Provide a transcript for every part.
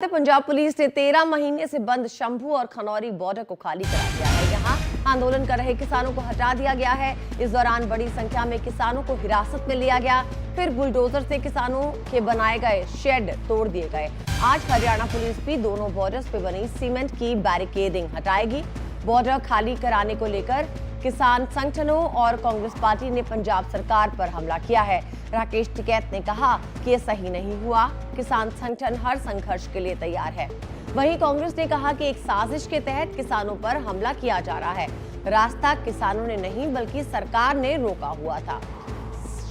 Punjab police ने 13 महीने से बंद शंभू और खनौरी बॉर्डर को खाली करा दिया है। यहाँ आंदोलन कर रहे किसानों को हटा दिया गया है। इस दौरान बड़ी संख्या में किसानों को हिरासत में लिया गया, फिर बुलडोजर से किसानों के बनाए गए शेड तोड़ दिए गए। आज हरियाणा पुलिस भी दोनों बॉर्डर्स पे बनी सीमेंट की बैरिकेडिंग हटाएगी। बॉर्डर खाली कराने को लेकर किसान संगठनों और कांग्रेस पार्टी ने पंजाब सरकार पर हमला किया है। राकेश टिकैत ने कहा कि ये सही नहीं हुआ, किसान संगठन हर संघर्ष के लिए तैयार है। वहीं कांग्रेस ने कहा कि एक साजिश के तहत किसानों पर हमला किया जा रहा है। रास्ता किसानों ने नहीं बल्कि सरकार ने रोका हुआ था।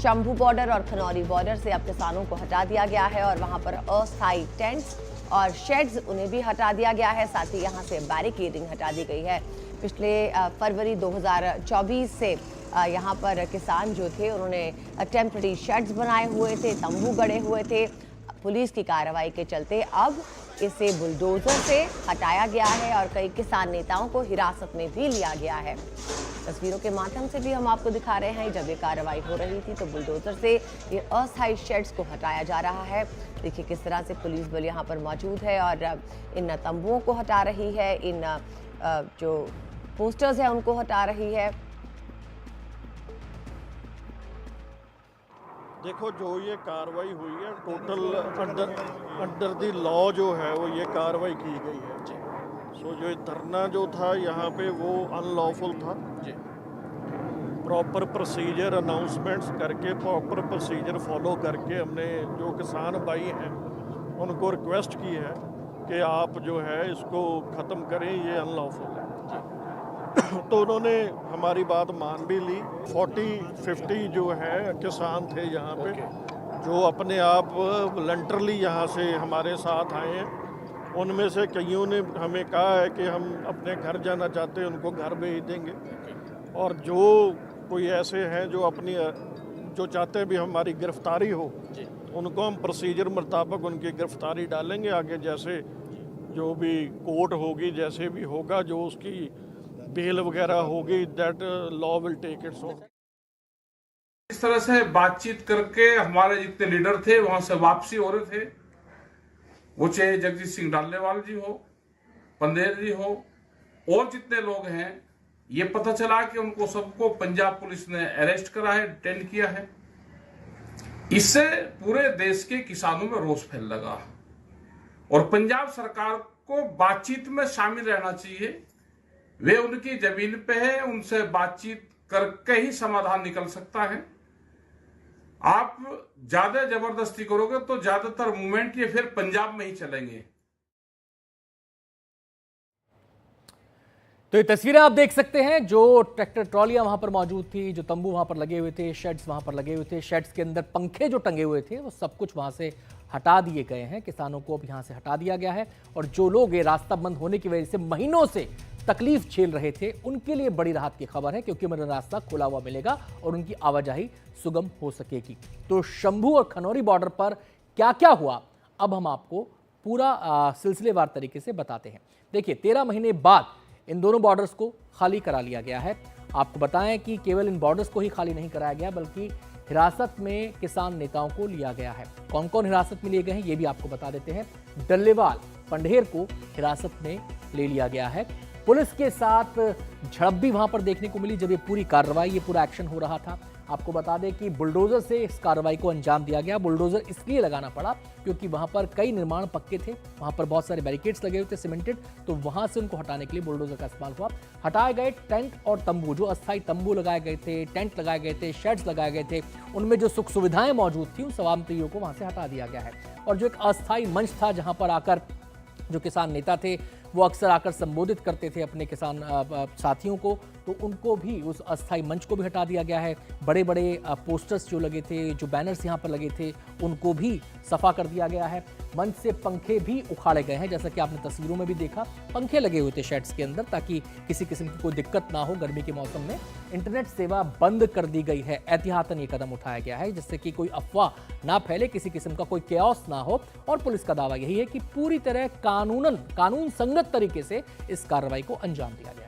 शंभू बॉर्डर और खनौरी बॉर्डर से अब किसानों को हटा दिया गया है और वहां पर अस्थायी टेंट्स और शेड्स उन्हें भी हटा दिया गया है। साथ ही यहां से बैरिकेडिंग हटा दी गई है। पिछले फरवरी 2024 से यहाँ पर किसान जो थे उन्होंने टेम्पररी शेड्स बनाए हुए थे, तंबू गड़े हुए थे। पुलिस की कार्रवाई के चलते अब इसे बुलडोजर से हटाया गया है और कई किसान नेताओं को हिरासत में भी लिया गया है। तस्वीरों के माध्यम से भी हम आपको दिखा रहे हैं, जब ये कार्रवाई हो रही थी तो बुलडोजर से ये अस्थायी शेड्स को हटाया जा रहा है। देखिए किस तरह से पुलिस बल यहाँ पर मौजूद है और इन तंबुओं को हटा रही है, इन जो पोस्टर्स हैं उनको हटा रही है। देखो जो ये कार्रवाई हुई है टोटल अंडर द लॉ जो है वो ये कार्रवाई की गई है। सो जो धरना जो था यहाँ पे वो अनलॉफुल था। प्रॉपर प्रोसीजर अनाउंसमेंट्स करके, प्रॉपर प्रोसीजर फॉलो करके हमने जो किसान भाई हैं उनको रिक्वेस्ट की है कि आप जो है इसको ख़त्म करें, ये अनलॉफुल है। तो उन्होंने हमारी बात मान भी ली। 40-50 जो है किसान थे यहाँ पे जो अपने आप वॉलंटरली यहाँ से हमारे साथ आए हैं। उनमें से कईयों ने हमें कहा है कि हम अपने घर जाना चाहते हैं, उनको घर भेज देंगे। और जो कोई ऐसे हैं जो अपनी जो चाहते हैं भी हमारी गिरफ्तारी हो, उनको हम प्रोसीजर मुताबिक उनकी गिरफ्तारी डालेंगे। आगे जैसे जो भी कोर्ट होगी, जैसे भी होगा, जो उसकी बेल वगैरह होगी, that law will take its own. इस तरह से बातचीत करके हमारे जितने लीडर थे वहां से वापसी हो रहे थे, वो चाहे जगजीत सिंह डाल्लेवाल जी हो, पंदेर जी हो और जितने लोग हैं, ये पता चला कि उनको सबको पंजाब पुलिस ने अरेस्ट करा है, डिटेन किया है। इससे पूरे देश के किसानों में रोष फैल लगा और पंजाब सरकार को बातचीत में शामिल रहना चाहिए। वे उनकी जमीन पे है, उनसे बातचीत करके ही समाधान निकल सकता है। आप ज्यादा जबरदस्ती करोगे तो ज्यादातर मूवमेंट ये फिर पंजाब में ही चलेंगे। तो ये तस्वीरें आप देख सकते हैं, जो ट्रैक्टर ट्रॉलियां वहां पर मौजूद थी, जो तंबू वहां पर लगे हुए थे, शेड्स वहां पर लगे हुए थे, शेड्स के अंदर पंखे जो टंगे हुए थे वो सब कुछ वहां से हटा दिए गए हैं। किसानों को अब यहां से हटा दिया गया है और जो लोग ये रास्ता बंद होने की वजह से महीनों से तकलीफ झेल रहे थे उनके लिए बड़ी राहत की खबर है, क्योंकि उन्हें रास्ता खुला हुआ मिलेगा और उनकी आवाजाही सुगम हो सकेगी। तो शंभू और खनौरी बॉर्डर पर क्या क्या हुआ अब हम आपको पूरा सिलसिलेवार तरीके से बताते हैं। देखिए 13 महीने बाद इन दोनों बॉर्डर्स को खाली करा लिया गया है। आपको बताएं कि केवल इन बॉर्डर्स को ही खाली नहीं कराया गया बल्कि हिरासत में किसान नेताओं को लिया गया है। कौन कौन हिरासत में लिए गए हैं ये भी आपको बता देते हैं। डल्लेवाल, पंढेर को हिरासत में ले लिया गया है। पुलिस के साथ झड़प भी वहां पर देखने को मिली जब ये पूरी कार्रवाई, ये पूरा एक्शन हो रहा था। आपको बता दें कि बुलडोजर से इस कार्रवाई को अंजाम दिया गया। बुलडोजर इसलिए लगाना पड़ा क्योंकि वहां पर कई निर्माण पक्के थे, वहां पर बहुत सारे बैरिकेड्स लगे हुए थे सीमेंटेड, तो वहां से उनको हटाने के लिए बुलडोजर का इस्तेमाल हुआ। हटाए गए टेंट और तंबू, जो अस्थायी तंबू लगाए गए थे, टेंट लगाए गए थे, शेड्स लगाए गए थे, उनमें जो सुख सुविधाएं मौजूद थी उन तमाम चीजों को वहां से हटा दिया गया है। और जो एक अस्थायी मंच था जहां पर आकर जो किसान नेता थे वो अक्सर आकर संबोधित करते थे अपने किसान साथियों को, तो उनको भी, उस अस्थायी मंच को भी हटा दिया गया है। बड़े बड़े पोस्टर्स जो लगे थे, जो बैनर्स यहाँ पर लगे थे, उनको भी सफा कर दिया गया है। मंच से पंखे भी उखाड़े गए हैं, जैसा कि आपने तस्वीरों में भी देखा। पंखे लगे हुए थे शेड्स के अंदर ताकि किसी किस्म की कोई दिक्कत ना हो गर्मी के मौसम में। इंटरनेट सेवा बंद कर दी गई है, एहतियातन ये कदम उठाया गया है जिससे कि कोई अफवाह ना फैले, किसी किस्म का कोई केओस ना हो। और पुलिस का दावा यही है कि पूरी तरह कानून संगत तरीके से इस कार्रवाई को अंजाम दिया गया।